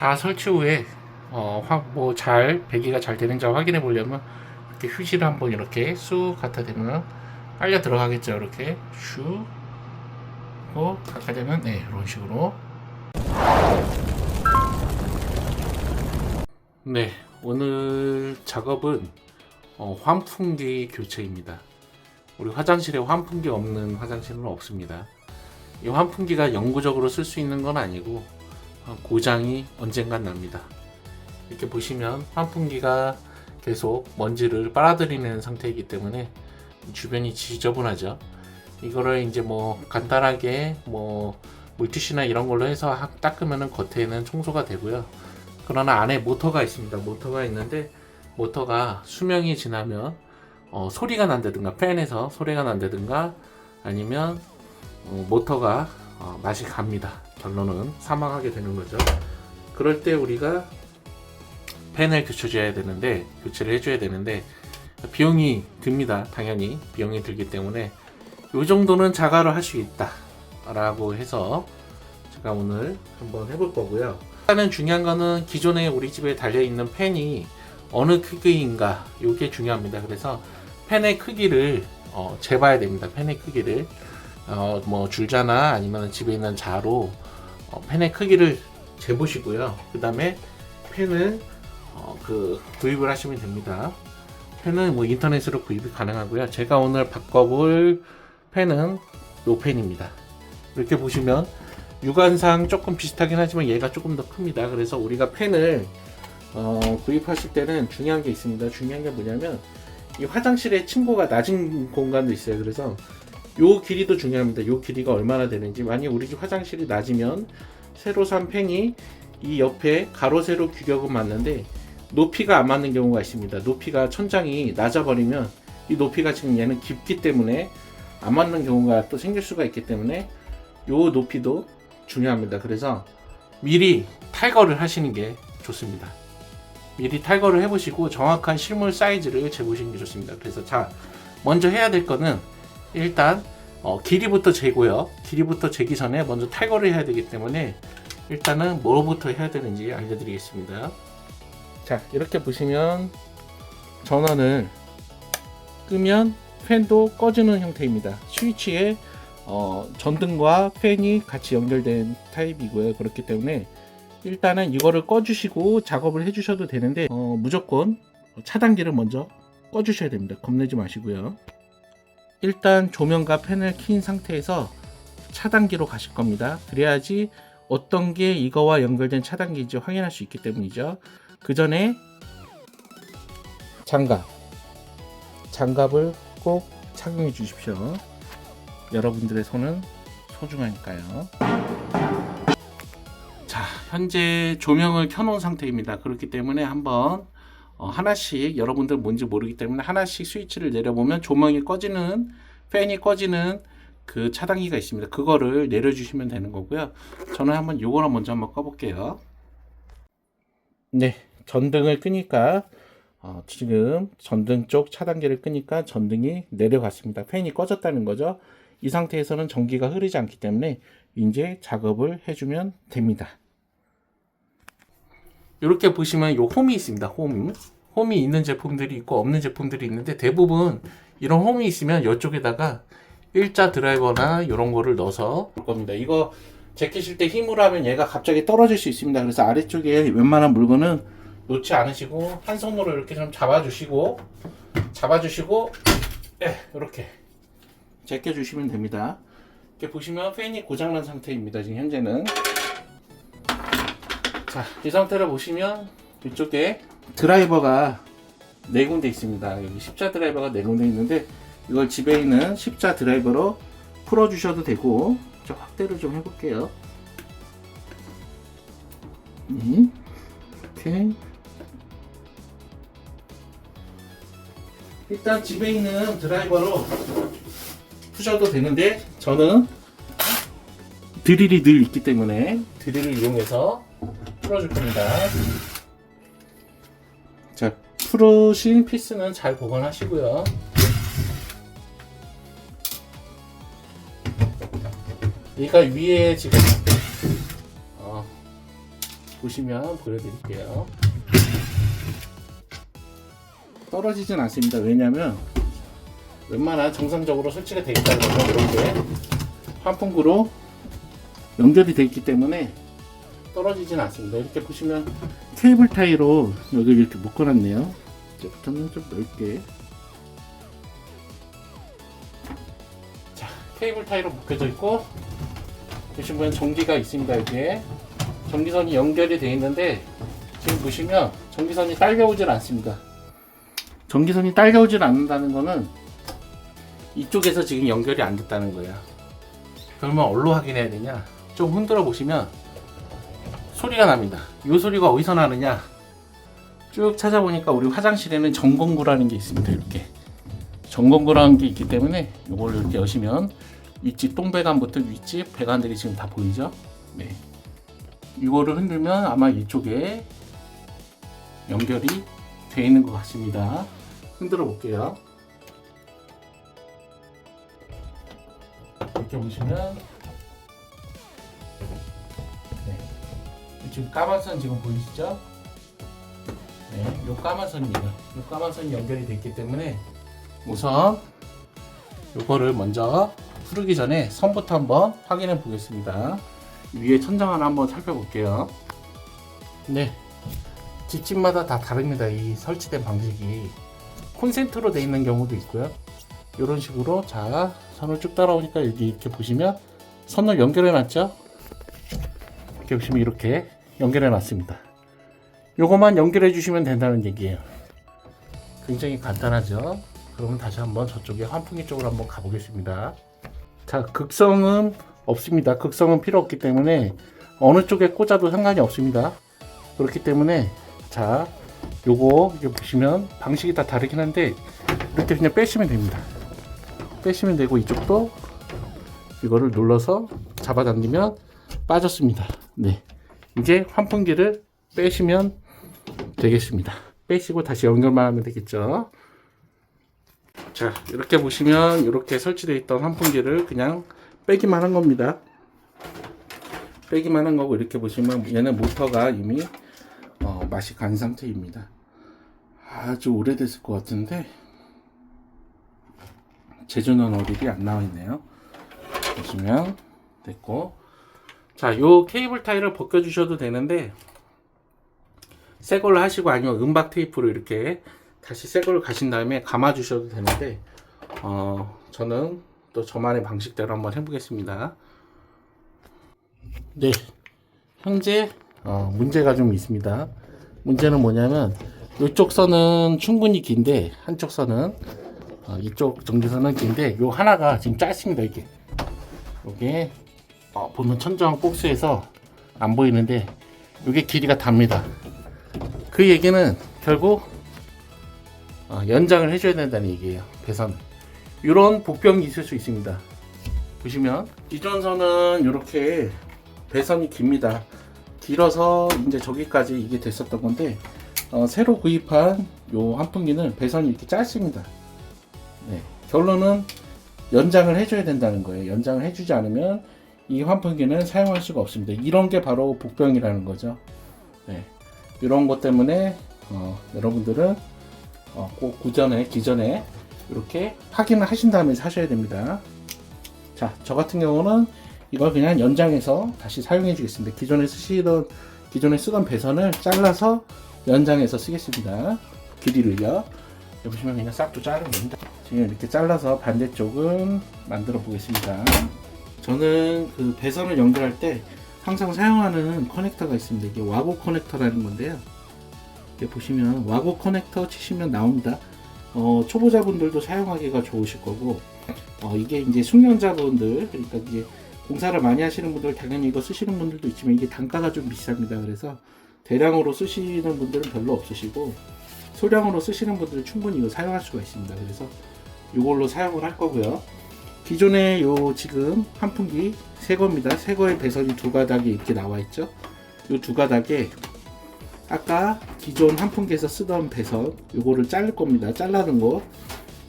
다 설치 후에 배기가 잘 되는지 확인해 보려면 이렇게 휴지를 한번 이렇게 쑥 갖다 대면 빨려 들어가겠죠. 이렇게 슉 하고 갖다 대면 이런 식으로. 네, 오늘 작업은 환풍기 교체입니다. 우리 화장실에 환풍기 없는 화장실은 없습니다. 이 환풍기가 영구적으로 쓸 수 있는 건 아니고 고장이 언젠간 납니다. 이렇게 보시면 환풍기가 계속 먼지를 빨아들이는 상태이기 때문에 주변이 지저분하죠. 이거를 이제 간단하게 물티슈나 이런 걸로 해서 닦으면 겉에는 청소가 되고요. 그러나 안에 모터가 있습니다. 모터가 있는데 모터가 수명이 지나면 소리가 난다든가 팬에서 소리가 난다든가 아니면 모터가 맛이 갑니다. 결론은 사망하게 되는 거죠. 그럴 때 우리가 팬을 교체를 해줘야 되는데 비용이 듭니다. 당연히 비용이 들기 때문에 이 정도는 자가로 할 수 있다 라고 해서 제가 오늘 한번 해볼 거고요. 일단은 중요한 거는 기존에 우리 집에 달려있는 팬이 어느 크기인가, 이게 중요합니다. 그래서 팬의 크기를 재봐야 됩니다. 팬의 크기를 줄자나 아니면 집에 있는 자로 팬의 크기를 재보시고요. 그 다음에 팬을 구입을 하시면 됩니다. 팬은 인터넷으로 구입이 가능하고요. 제가 오늘 바꿔볼 팬은 이 팬입니다. 이렇게 보시면 육안상 조금 비슷하긴 하지만 얘가 조금 더 큽니다. 그래서 우리가 팬을 구입하실 때는 중요한 게 있습니다. 중요한 게 뭐냐면 이 화장실에 층고가 낮은 공간도 있어요. 그래서 요 길이도 중요합니다. 요 길이가 얼마나 되는지. 만약 우리 집 화장실이 낮으면 새로 산 팬이 이 옆에 가로 세로 규격은 맞는데 높이가 안 맞는 경우가 있습니다. 높이가 천장이 낮아 버리면 이 높이가 지금 얘는 깊기 때문에 안 맞는 경우가 또 생길 수가 있기 때문에 요 높이도 중요합니다. 그래서 미리 탈거를 하시는 게 좋습니다. 미리 탈거를 해보시고 정확한 실물 사이즈를 재보시는 게 좋습니다. 그래서 먼저 해야 될 거는 일단 길이부터 재고요. 길이부터 재기 전에 먼저 탈거를 해야 되기 때문에 일단은 뭐부터 해야 되는지 알려드리겠습니다. 자, 이렇게 보시면 전원을 끄면 팬도 꺼지는 형태입니다. 스위치에 전등과 팬이 같이 연결된 타입이고요. 그렇기 때문에 일단은 이거를 꺼주시고 작업을 해주셔도 되는데 무조건 차단기를 먼저 꺼주셔야 됩니다. 겁내지 마시고요. 일단 조명과 팬을 킨 상태에서 차단기로 가실 겁니다. 그래야지 어떤 게 이거와 연결된 차단기인지 확인할 수 있기 때문이죠. 그 전에 장갑을 꼭 착용해 주십시오. 여러분들의 손은 소중하니까요. 자, 현재 조명을 켜놓은 상태입니다. 그렇기 때문에 한번 하나씩, 여러분들 뭔지 모르기 때문에 하나씩 스위치를 내려보면 조명이 꺼지는, 팬이 꺼지는 그 차단기가 있습니다. 그거를 내려주시면 되는 거고요. 저는 한번 요거를 먼저 한번 꺼볼게요. 네, 전등을 끄니까 지금 전등 쪽 차단기를 끄니까 전등이 내려갔습니다. 팬이 꺼졌다는 거죠. 이 상태에서는 전기가 흐르지 않기 때문에 이제 작업을 해주면 됩니다. 이렇게 보시면 요 홈이 있습니다. 홈이 있는 제품들이 있고 없는 제품들이 있는데 대부분 이런 홈이 있으면 이쪽에다가 일자 드라이버나 이런 거를 넣어서 볼 겁니다. 이거 제끼실 때 힘으로 하면 얘가 갑자기 떨어질 수 있습니다. 그래서 아래쪽에 웬만한 물건은 놓지 않으시고 한 손으로 이렇게 좀 잡아주시고 이렇게 제껴주시면 됩니다. 이렇게 보시면 팬이 고장난 상태입니다. 지금 현재는. 자, 이 상태를 보시면 이쪽에 드라이버가 4군데 있습니다. 여기 십자 드라이버가 4군데 있는데 이걸 집에 있는 십자 드라이버로 풀어주셔도 되고, 저 확대를 좀 해볼게요. 이렇게 일단 집에 있는 드라이버로 푸셔도 되는데 저는 드릴이 늘 있기 때문에 드릴을 이용해서 풀어줄 겁니다. 자, 풀으신 피스는 잘 보관하시고요. 얘가 위에 지금 보시면 보여드릴게요. 떨어지진 않습니다. 왜냐면 웬만한 정상적으로 설치가 되어 있다는 거죠. 이렇게 환풍구로 연결이 되어 있기 때문에 떨어지진 않습니다. 이렇게 보시면 케이블 타이로 여기 이렇게 묶어놨네요. 이제부터는 좀 넓게. 자, 케이블 타이로 묶여져 있고, 보시면 전기가 있습니다. 여기에 전기선이 연결이 되어 있는데, 지금 보시면 전기선이 딸려오질 않습니다. 전기선이 딸려오질 않는다는 거는 이쪽에서 지금 연결이 안 됐다는 거예요. 그러면 어디로 확인해야 되냐? 좀 흔들어 보시면 소리가 납니다. 이 소리가 어디서 나느냐? 쭉 찾아보니까 우리 화장실에는 전건구라는 게 있습니다. 이렇게 전건구라는 게 있기 때문에 이걸 이렇게 여시면 윗집 똥배관부터 윗집 배관들이 지금 다 보이죠? 네. 이거를 흔들면 아마 이쪽에 연결이 되어 있는 것 같습니다. 흔들어 볼게요. 이렇게 보시면 네. 지금 까만 선 지금 보이시죠? 네, 요 까만 선이에요. 요 까만 선이 연결이 됐기 때문에 우선 요거를 먼저 풀기 전에 선부터 한번 확인해 보겠습니다. 위에 천장을 한번 살펴볼게요. 네, 집집마다 다 다릅니다. 이 설치된 방식이 콘센트로 되어 있는 경우도 있고요. 이런 식으로 자 선을 쭉 따라오니까 여기 이렇게 보시면 선을 연결해 놨죠. 이렇게 보시면 이렇게 연결해 놨습니다. 요것만 연결해 주시면 된다는 얘기예요. 굉장히 간단하죠. 그러면 다시 한번 저쪽에 환풍기 쪽으로 한번 가보겠습니다. 자, 극성은 없습니다. 극성은 필요 없기 때문에 어느 쪽에 꽂아도 상관이 없습니다. 그렇기 때문에 자, 요거 이렇게 보시면 방식이 다 다르긴 한데 이렇게 그냥 빼시면 됩니다. 빼시면 되고 이쪽도 이거를 눌러서 잡아당기면 빠졌습니다. 네, 이제 환풍기를 빼시면 되겠습니다. 빼시고 다시 연결만 하면 되겠죠. 자, 이렇게 보시면 이렇게 설치되어 있던 환풍기를 그냥 빼기만 한 겁니다. 빼기만 한 거고, 이렇게 보시면 얘는 모터가 이미 맛이 간 상태입니다. 아주 오래됐을 것 같은데 제조는 어딜이 안 나와 있네요. 보시면 됐고, 자, 요 케이블 타이를 벗겨 주셔도 되는데 새 걸로 하시고 아니면 은박 테이프로 이렇게 다시 새 걸로 가신 다음에 감아 주셔도 되는데 저는 또 저만의 방식대로 한번 해보겠습니다. 네, 현재 문제가 좀 있습니다. 문제는 뭐냐면 이쪽 선은 충분히 긴데 한쪽 선은 이쪽 전기선은 긴데 요 하나가 지금 짧습니다. 이게 보면 천정 꼭스에서 안 보이는데 이게 길이가 답니다. 그 얘기는 결국 연장을 해줘야 된다는 얘기예요. 배선 이런 복병이 있을 수 있습니다. 보시면 기존 선은 이렇게 배선이 깁니다. 길어서 이제 저기까지 이게 됐었던 건데 새로 구입한 요 환풍기는 배선이 이렇게 짧습니다. 네, 결론은 연장을 해줘야 된다는 거예요. 연장을 해주지 않으면 이 환풍기는 사용할 수가 없습니다. 이런 게 바로 복병이라는 거죠. 네, 이런 것 때문에 여러분들은 꼭 기존에 이렇게 확인을 하신 다음에 사셔야 됩니다. 자, 저 같은 경우는 이걸 그냥 연장해서 다시 사용해 주겠습니다. 기존에 쓰던 배선을 잘라서 연장해서 쓰겠습니다. 길이를요. 여기 보시면 그냥 싹도 자르면 됩니다. 지금 이렇게 잘라서 반대쪽은 만들어 보겠습니다. 저는 그 배선을 연결할 때 항상 사용하는 커넥터가 있습니다. 이게 와고 커넥터라는 건데요. 이렇게 보시면 와고 커넥터 치시면 나옵니다. 초보자분들도 사용하기가 좋으실 거고, 이게 이제 숙련자분들, 그러니까 이제 공사를 많이 하시는 분들 당연히 이거 쓰시는 분들도 있지만 이게 단가가 좀 비쌉니다. 그래서 대량으로 쓰시는 분들은 별로 없으시고 소량으로 쓰시는 분들은 충분히 이거 사용할 수가 있습니다. 그래서 이걸로 사용을 할 거고요. 기존에 요 지금 환풍기 새 겁니다. 새 거의 배선이 두 가닥이 이렇게 나와 있죠. 요 두 가닥에 아까 기존 환풍기에서 쓰던 배선 요거를 자를 겁니다. 잘라는 거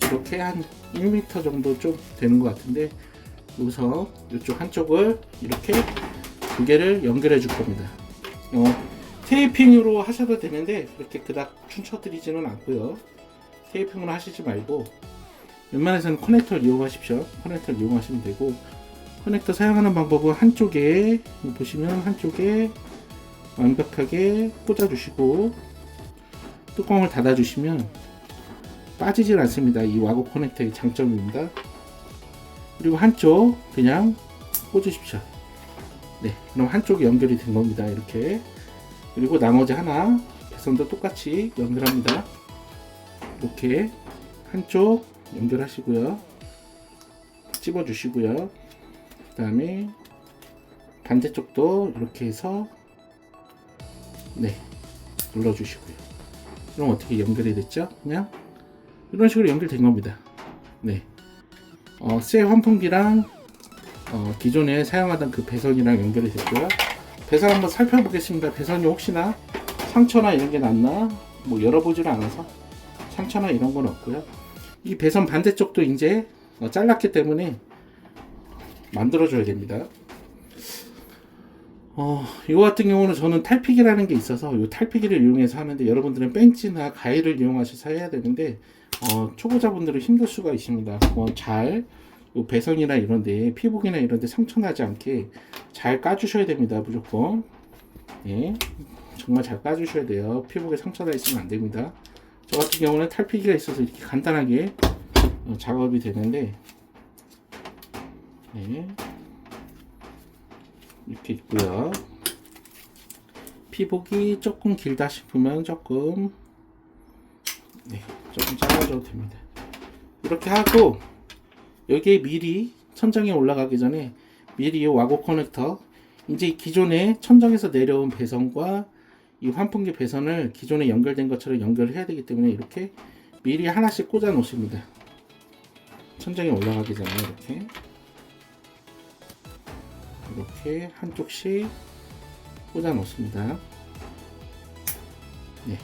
이렇게 한 1m 정도 좀 되는 것 같은데 여기서 이쪽 한쪽을 이렇게 두 개를 연결해 줄 겁니다. 테이핑으로 하셔도 되는데 그렇게 그닥 추천드리지는 않고요. 테이핑으로 하시지 말고 웬만해서는 커넥터를 이용하십시오. 커넥터를 이용하시면 되고, 커넥터 사용하는 방법은 한쪽에 보시면 한쪽에 완벽하게 꽂아주시고 뚜껑을 닫아주시면 빠지질 않습니다. 이 와고 커넥터의 장점입니다. 그리고 한쪽 그냥 꽂으십시오. 네, 그럼 한쪽이 연결이 된 겁니다. 이렇게. 그리고 나머지 하나 배선도 똑같이 연결합니다. 이렇게 한쪽 연결하시고요. 찝어주시고요. 그 다음에 반대쪽도 이렇게 해서 네, 눌러주시고요. 그럼 어떻게 연결이 됐죠? 그냥 이런 식으로 연결된 겁니다. 네, 새 환풍기랑 기존에 사용하던 그 배선이랑 연결이 됐고요. 배선 한번 살펴보겠습니다. 배선이 혹시나 상처나 이런 게 났나 뭐 열어보지를 않아서 상처나 이런 건 없고요. 이 배선 반대쪽도 이제 잘랐기 때문에 만들어줘야 됩니다. 이거 같은 경우는 저는 탈피기라는 게 있어서 이 탈피기를 이용해서 하는데, 여러분들은 벤치나 가위를 이용하셔서 해야 되는데 초보자분들은 힘들 수가 있습니다. 잘 이 배선이나 이런데 피복이나 이런데 상처 나지 않게 잘 까주셔야 됩니다. 무조건. 예, 정말 잘 까주셔야 돼요. 피복에 상처 나 있으면 안 됩니다. 저 같은 경우는 탈피기가 있어서 이렇게 간단하게 작업이 되는데, 네, 이렇게 있고요. 피복이 조금 길다 싶으면 조금 잘라줘도 됩니다. 이렇게 하고 여기에 미리 천장에 올라가기 전에 미리 이 와고 커넥터, 이제 기존에 천장에서 내려온 배선과 이 환풍기 배선을 기존에 연결된 것처럼 연결을 해야 되기 때문에 이렇게 미리 하나씩 꽂아 놓습니다. 천장에 올라가기 전에 이렇게 한쪽씩 꽂아 놓습니다. 네,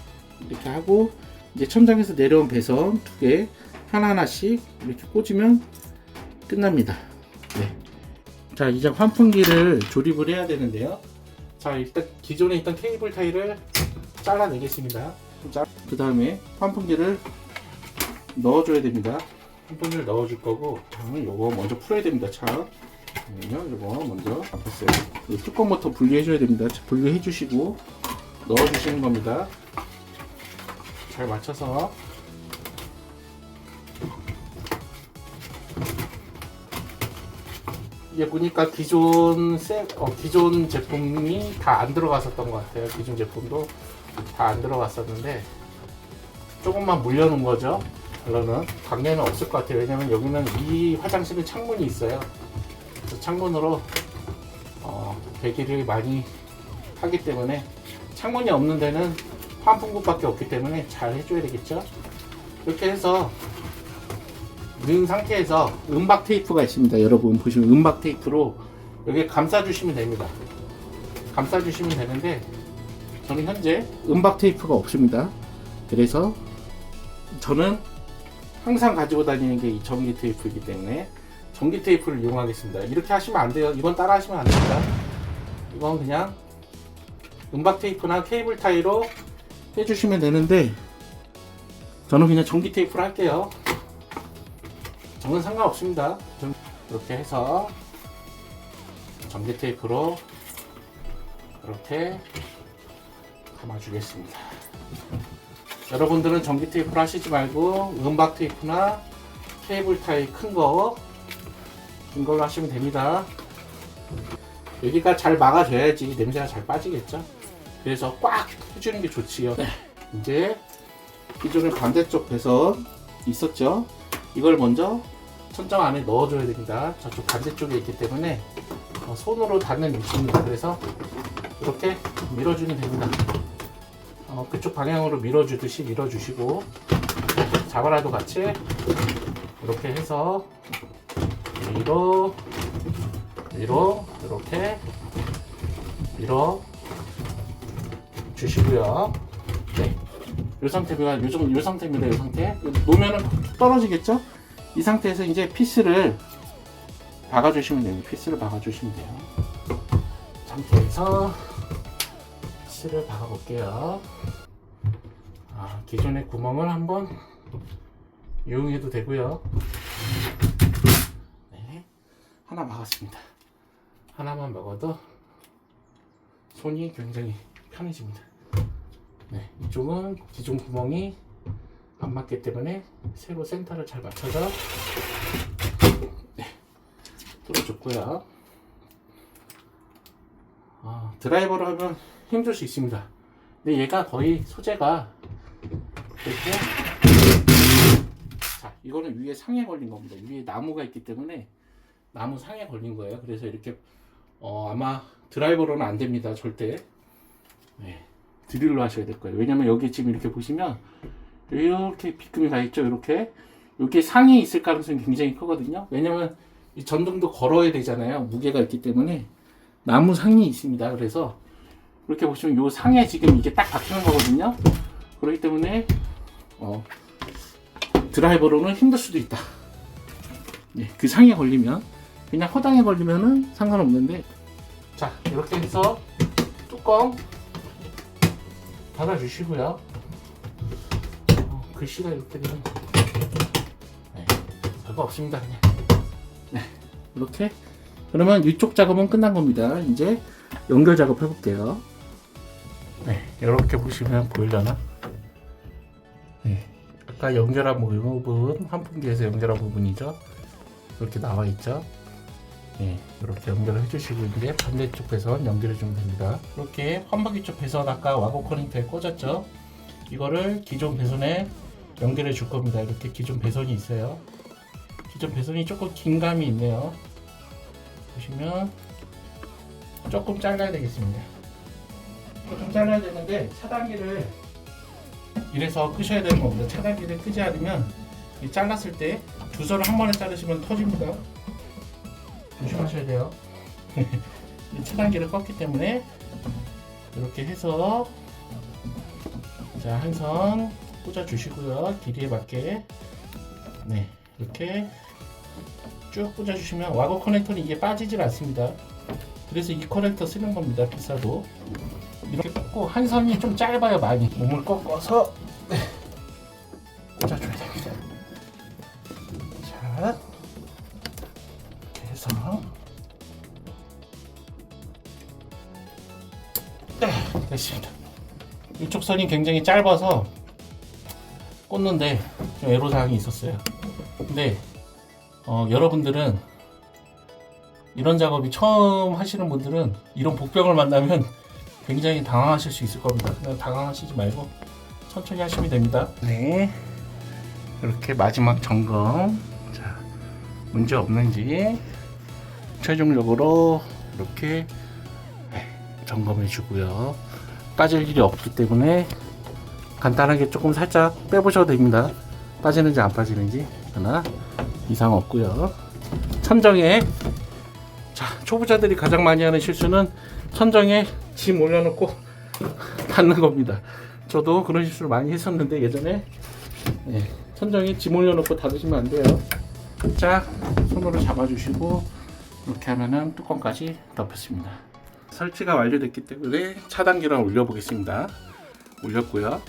이렇게 하고 이제 천장에서 내려온 배선 두 개 하나하나씩 이렇게 꽂으면 끝납니다. 네. 자, 이제 환풍기를 조립을 해야 되는데요. 자, 일단 기존에 있던 케이블 타이를 잘라내겠습니다. 그 다음에 환풍기를 넣어줘야 됩니다. 환풍기를 넣어줄 거고, 요거 먼저 풀어야 됩니다. 요거 먼저 앞에서요. 뚜껑부터 분리해줘야 됩니다. 분리해 주시고 넣어주시는 겁니다. 잘 맞춰서. 이게 보니까 기존 제품이 다 안 들어갔었던 것 같아요. 기존 제품도 다 안 들어갔었는데 조금만 물려놓은 거죠. 물론은 관계는 없을 것 같아요. 왜냐면 여기는 이 화장실에 창문이 있어요. 그래서 창문으로 배기를 많이 하기 때문에, 창문이 없는 데는 환풍구밖에 없기 때문에 잘 해줘야 되겠죠. 이렇게 해서 넣은 상태에서 은박 테이프가 있습니다. 여러분 보시면 은박 테이프로 여기 감싸주시면 됩니다. 감싸주시면 되는데 저는 현재 은박 테이프가 없습니다. 그래서 저는 항상 가지고 다니는 게 이 전기 테이프이기 때문에 전기 테이프를 이용하겠습니다. 이렇게 하시면 안 돼요. 이건 따라 하시면 안 됩니다. 이건 그냥 은박 테이프나 케이블 타이로 해주시면 되는데 저는 그냥 전기 테이프로 할게요. 저는 상관없습니다. 이렇게 해서 전기 테이프로 이렇게 감아주겠습니다. 여러분들은 전기 테이프로 하시지 말고 은박 테이프나 케이블 타이 큰 걸로 하시면 됩니다. 여기가 잘 막아줘야지 냄새가 잘 빠지겠죠. 그래서 꽉 해주는 게 좋지요. 이제 기존의 반대쪽 배선 있었죠. 이걸 먼저 천장 안에 넣어줘야 됩니다. 저쪽 반대쪽에 있기 때문에 손으로 닿는 위치입니다. 그래서 이렇게 밀어주면 됩니다. 그쪽 방향으로 밀어주듯이 밀어주시고, 자바라도 같이 이렇게 해서 위로 이렇게 밀어 주시고요. 네, 이 상태가 요 상태입니다. 이 상태 놓으면은 떨어지겠죠? 이 상태에서 이제 피스를 박아주시면 돼요. 피스를 박아주시면 돼요. 상태에서 피스를 박아 볼게요. 기존의 구멍을 한번 이용해도 되고요. 네, 하나 막았습니다. 하나만 막아도 손이 굉장히 편해집니다. 네, 이쪽은 기존 구멍이 안 맞기 때문에 새로 센터를 잘 맞춰서 네, 뚫어줬고요. 드라이버로 하면 힘들 수 있습니다. 근데 얘가 거의 소재가 이렇게, 자, 이거는 위에 상에 걸린 겁니다. 위에 나무가 있기 때문에 나무 상에 걸린 거예요. 그래서 이렇게 아마 드라이버로는 안 됩니다. 절대. 네, 드릴로 하셔야 될 거예요. 왜냐면 여기 지금 이렇게 보시면 이렇게 비금이 가 있죠. 이렇게 여기 상이 있을 가능성이 굉장히 크거든요. 왜냐면 이 전등도 걸어야 되잖아요. 무게가 있기 때문에 나무 상이 있습니다. 그래서 이렇게 보시면 요 상에 지금 이게 딱 박히는 거거든요. 그렇기 때문에 드라이버로는 힘들 수도 있다. 네, 그 상에 걸리면, 그냥 허당에 걸리면은 상관없는데, 자, 이렇게 해서 뚜껑 닫아주시고요. 글씨가 이렇게 되면 별거 없습니다. 그냥 이렇게. 그러면 이쪽 작업은 끝난 겁니다. 이제 연결 작업 해볼게요. 네, 이렇게 보시면 보이려나? 네, 아까 연결한 부분, 환풍기에서 연결한 부분이죠. 이렇게 나와 있죠. 네, 이렇게 연결을 해주시고 이제 반대쪽 배선 연결해 주면 됩니다. 이렇게 환풍기 쪽 배선 아까 와고 커넥터에 꽂았죠. 이거를 기존 배선에 연결해 줄 겁니다. 이렇게 기존 배선이 있어요. 기존 배선이 조금 긴 감이 있네요. 보시면 조금 잘라야 되겠습니다. 조금 잘라야 되는데 차단기를 이래서 끄셔야 되는 겁니다. 차단기를 끄지 않으면 잘랐을 때 주소를 한 번에 자르시면 터집니다. 조심하셔야 돼요. 차단기를 껐기 때문에 이렇게 해서 자, 한 선 꽂아 주시고요. 길이에 맞게 네, 이렇게 쭉 꽂아 주시면 와고 커넥터는 이게 빠지질 않습니다. 그래서 이 커넥터 쓰는 겁니다. 비싸도. 이렇게 꽂고 한 선이 좀 짧아요. 많이 몸을 꺾어서 네, 꽂아줘야 됩니다. 자, 이렇게 해서 네, 됐습니다. 이쪽 선이 굉장히 짧아서 꽂는데 좀 애로사항이 있었어요. 근데 여러분들은 이런 작업이 처음 하시는 분들은 이런 복병을 만나면 굉장히 당황하실 수 있을 겁니다. 그냥 당황하시지 말고 천천히 하시면 됩니다. 네, 이렇게 마지막 점검. 자, 문제 없는지 최종적으로 이렇게 점검해 주고요. 빠질 일이 없기 때문에 간단하게 조금 살짝 빼보셔도 됩니다. 빠지는지 안 빠지는지. 하나 이상 없고요. 천정에, 자, 초보자들이 가장 많이 하는 실수는 천정에 짐 올려놓고 닫는 겁니다. 저도 그런 실수를 많이 했었는데 예전에. 네, 천정에 짐 올려놓고 닫으시면 안 돼요. 자, 손으로 잡아주시고 이렇게 하면은 뚜껑까지 덮였습니다. 설치가 완료됐기 때문에 차단기를 올려보겠습니다. 올렸고요.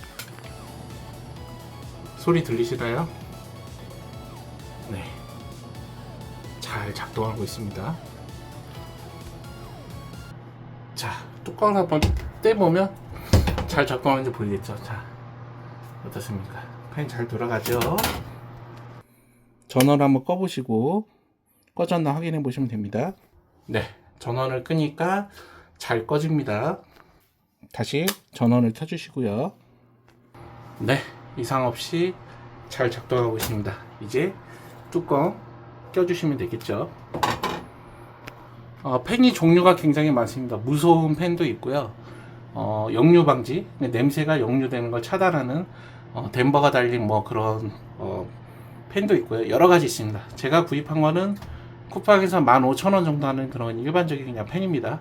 소리 들리시나요? 네, 잘 작동하고 있습니다. 자, 뚜껑을 한번 떼보면 잘 작동하는지 보이겠죠? 자, 어떻습니까? 팬 잘 돌아가죠? 전원을 한번 꺼보시고 꺼졌나 확인해 보시면 됩니다. 네, 전원을 끄니까 잘 꺼집니다. 다시 전원을 켜주시고요. 네, 이상 없이 잘 작동하고 있습니다. 이제 뚜껑 껴주시면 되겠죠. 팬이 종류가 굉장히 많습니다. 무소음 팬도 있고요. 역류 방지, 냄새가 역류되는 걸 차단하는 댐버가 달린 뭐 그런 팬도 있고요. 여러 가지 있습니다. 제가 구입한 거는 쿠팡에서 15,000원 정도 하는 그런 일반적인 그냥 팬입니다.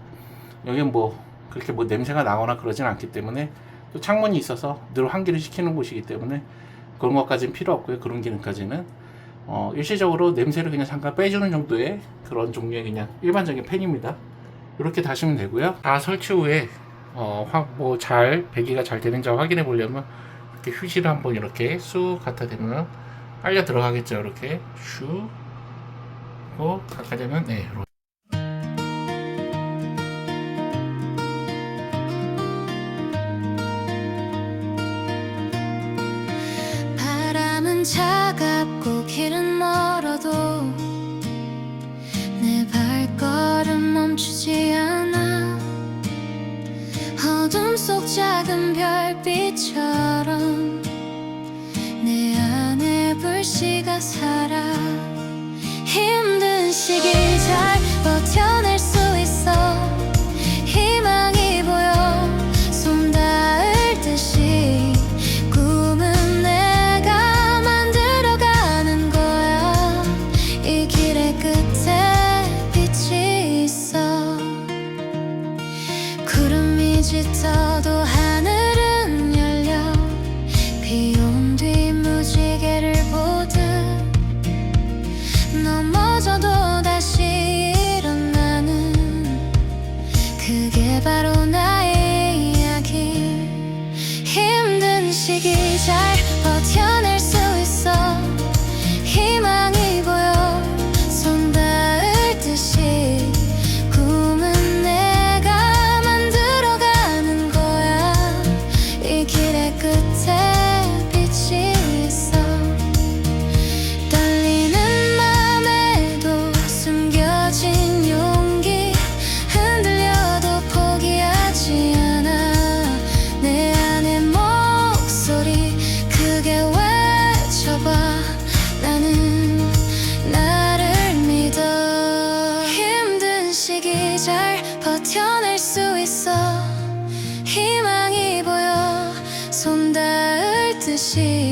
여기는 뭐 그렇게 뭐 냄새가 나거나 그러진 않기 때문에, 또 창문이 있어서 늘 환기를 시키는 곳이기 때문에 그런 것까지는 필요 없고요. 그런 기능까지는 일시적으로 냄새를 그냥 잠깐 빼주는 정도의 그런 종류의 그냥 일반적인 팬입니다. 이렇게 다시면 되고요. 다 설치 후에 배기가 잘 되는지 확인해 보려면 이렇게 휴지를 한번 이렇게 쑥 갖다 대면 빨려 들어가겠죠. 이렇게 슉 하고 갖다 대면 네. 바람은 차갑고 길은 멀어도 내 발걸음 멈추지 않아. 어둠 속 작은 별빛처럼 내 안에 불씨가 살아. 힘든 시기 잘 버텨낼 수 있어. 희망이 보여 손 닿을 듯이. 꿈은 내가 만들어가는 거야. 이 길의 끝에 빛이 있어. 구름이 짙어도 하늘은 열려. 비 온 뒤 무지개를 보듯 넘어져도 다시 일어나는 그게 바로 나의 이야기. 힘든 시기 잘 버텨낼 수 있어. 희망이 보여 손 닿을 듯이. 꿈은 내가 만들어가는 거야. 이 길의 끝에 빛이 있어. 떨리는 맘에도 숨겨진 용기. 흔들려도 포기하지 않아. 내 안의 목소리 크게 외쳐봐. 나는 나를 믿어. 힘든 시기 잘 버텨낼 수 있어. 희망이 보여 손 닿을 듯이.